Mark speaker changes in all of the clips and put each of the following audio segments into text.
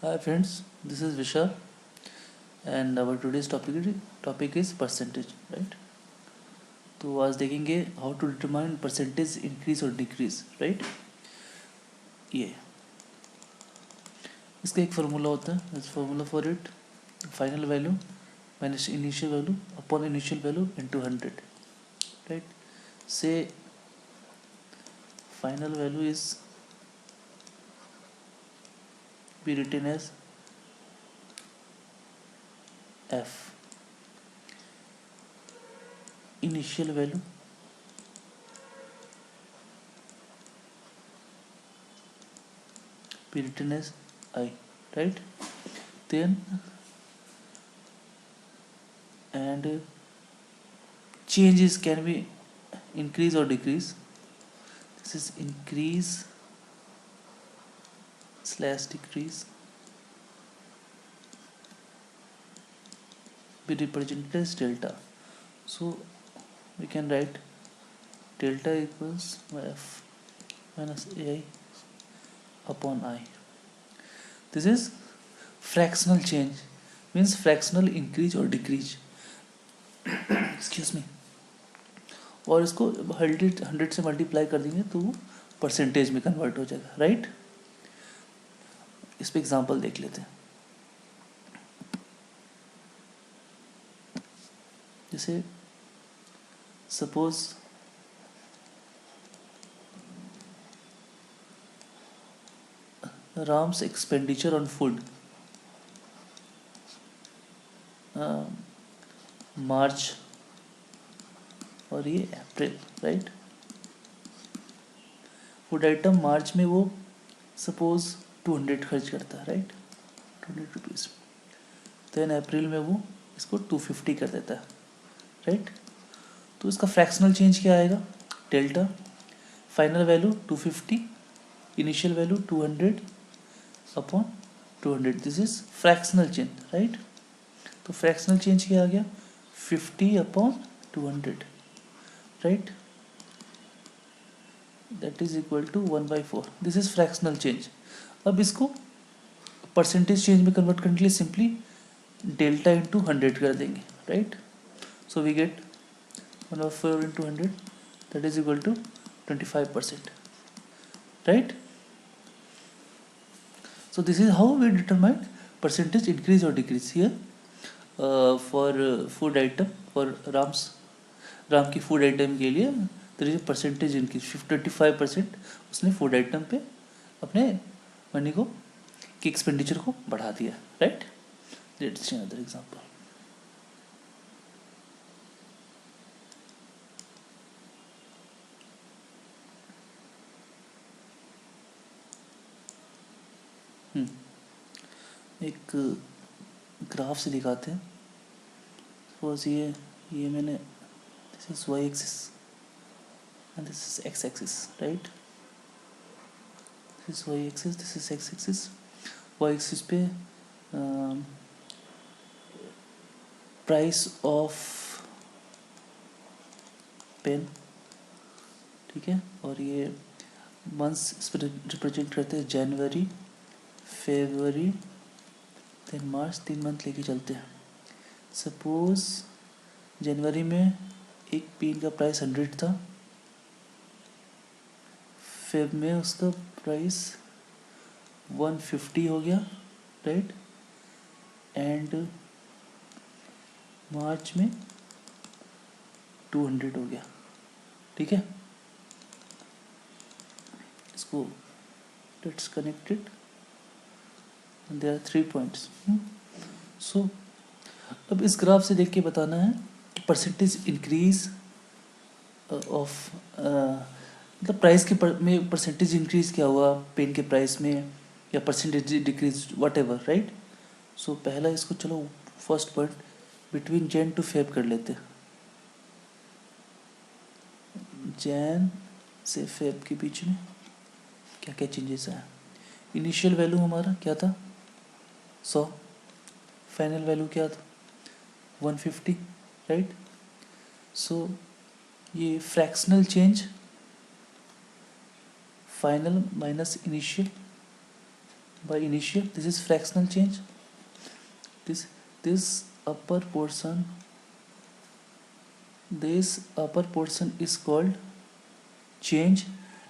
Speaker 1: Hi friends, this is Vishal and our today's topic is percentage, right? तो आज देखेंगे how to determine percentage increase और decrease, right? ये इसका एक फार्मूला होता है, formula for it final value minus initial value upon initial value into 100, right? से final value is be written as f, initial value be written as I, right? Then and changes can be increase or decrease. This is increase slash decrease be represented as delta. So we can write delta equals f minus ai upon I. This is fractional change, means fractional increase or decrease. Excuse me. और इसको 100 से multiply कर देंगे तो वो percentage में convert हो जाएगा, राइट? इस पे एग्जांपल देख लेते हैं. जैसे suppose Ram's expenditure on food March और ये April, right? Food item March में वो सपोज 200 खर्च करता है, राइट? 200 रुपीज़. देन अप्रैल में वो इसको 250 कर देता है, राइट? तो इसका फ्रैक्शनल चेंज क्या आएगा? Delta final value 250 initial value 200 upon 200. This is fractional change, right? तो फ्रैक्शनल चेंज क्या आ गया? 50 upon 200, right? That is equal to 1/4. This is fractional change. अब इसको परसेंटेज चेंज में कन्वर्ट करने के लिए सिंपली डेल्टा इंटू 100 कर देंगे, right? So we get 1/4 into 100, that is equal to 25%, right? So this is how we determine percentage increase or decrease here for food item. For Ram की food item के लिए there is a percentage increase 25%. उसने food item पे अपने money को की expenditure को बढ़ा दिया, right? Let's see another example. एक ग्राफ से दिखाते हैं. सपोज ये मैंने this is Y axis and this is X axis, right? This is Y axis, this is X axis. Y axis पे प्राइस ऑफ पेन, ठीक है? और ये मंथ्स इस पर रिप्रेजेंट करते हैं, जनवरी, फरवरी, देन मार्च. 3 मंथ लेके चलते हैं. सपोज जनवरी में एक पेन का प्राइस 100 था, फेब में उसका प्राइस 150 हो गया, राइट? एंड मार्च में 200 हो गया, ठीक है? इसको let's connected. There are 3 points. So अब इस ग्राफ से देख के बताना है परसेंटेज इंक्रीज ऑफ मतलब प्राइस के में परसेंटेज इंक्रीज क्या हुआ पेन के प्राइस में, या percentage decrease, whatever, right? So पहला इसको चलो first point between Jan to Feb कर लेते हैं. जैन से फेब के बीच में क्या क्या चेंजेस आया? इनिशियल वैल्यू हमारा क्या था? 100. फाइनल वैल्यू क्या था? 150, राइट? सो ये fractional change final minus initial by initial. This is fractional change. This upper portion is called change,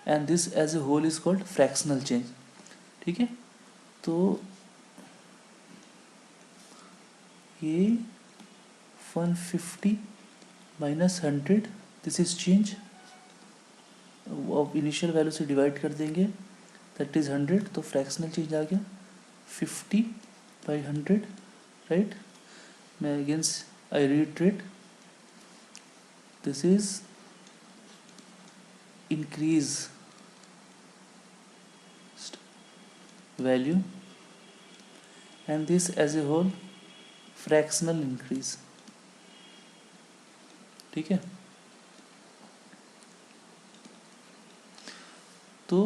Speaker 1: and this as a whole is called fractional change. ठीक है, तो ये 150 माइनस 100, दिस इज चेंज. अब initial value से divide कर देंगे, that is 100, तो fractional change आ गया 50 बाई 100, राइट. मैं against I retreat, this is increase value, and this as a whole fractional increase. ठीक है, तो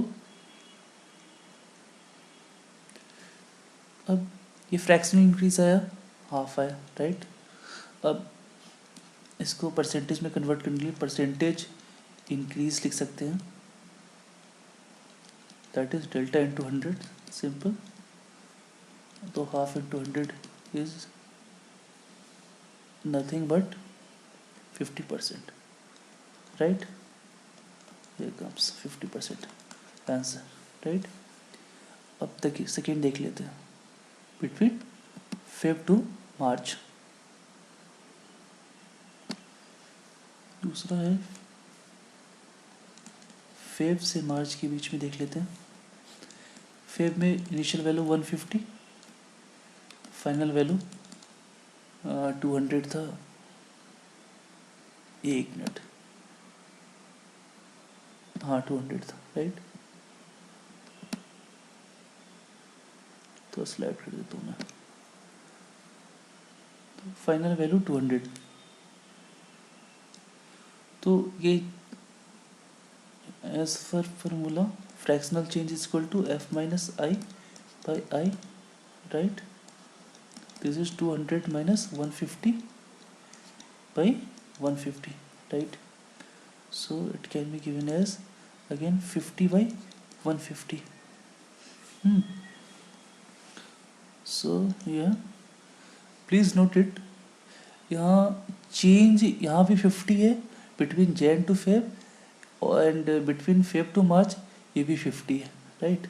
Speaker 1: अब ये फ्रैक्शनल इंक्रीज आया, हाफ आया, राइट. अब इसको परसेंटेज में कन्वर्ट करने के लिए परसेंटेज इंक्रीज लिख सकते हैं, that is delta into 100, simple. तो half into 100 is nothing but 50%, right. here comes 50% answer, right. अब तक सेकेंड देख लेते हैं, बिटवीन फेब टू मार्च. दूसरा है फेब से मार्च के बीच में, देख लेते हैं. फेब में इनिशियल वैल्यू 150, फाइनल वैल्यू 200 था. एक मिनट, हाँ 200 था, राइट. तो स्लाइड कर देता हूँ मैं. तो फाइनल वैल्यू 200, तो ये as per formula fractional change is equal to f minus I by I, right. This is 200 minus 150 by 150, right. So it can be given as again 50 by 150. So yeah, please note it, यहाँ change यहाँ भी 50 है between Jan to Feb, and between Feb to March ये भी 50 है, right.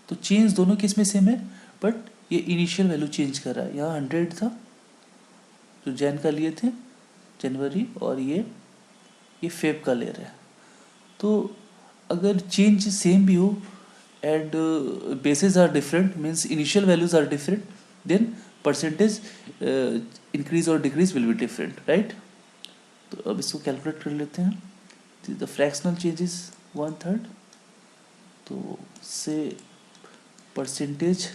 Speaker 1: तो change दोनों case में सेम है, बट ये इनिशियल वैल्यू चेंज कर रहा है. यहाँ 100 था जो जैन का लिए थे, जनवरी, और ये फेब का ले रहे हैं. तो अगर चेंज सेम भी हो and basis are different, means initial values are different, then percentage increase और decrease will be different, right. तो अब इसको कैलकुलेट कर लेते हैं. द फ्रैक्शनल चेंज इज 1/3, तो से परसेंटेज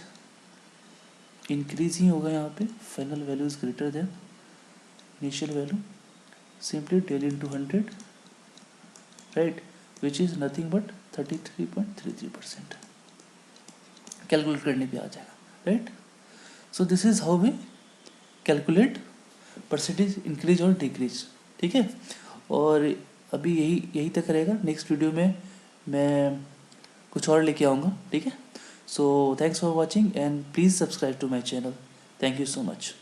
Speaker 1: इंक्रीज ही होगा यहाँ पे. Final value is greater than initial value, simply del into 100, right, which is nothing but 33.33%. Calculate करने पे आ जाएगा, right. So this is how we calculate percentage increase और डिक्रीज. ठीक है, और अभी यही तक रहेगा. नेक्स्ट वीडियो में मैं कुछ और लेके आऊँगा. ठीक है, so thanks for watching and please subscribe to my channel. Thank you so much.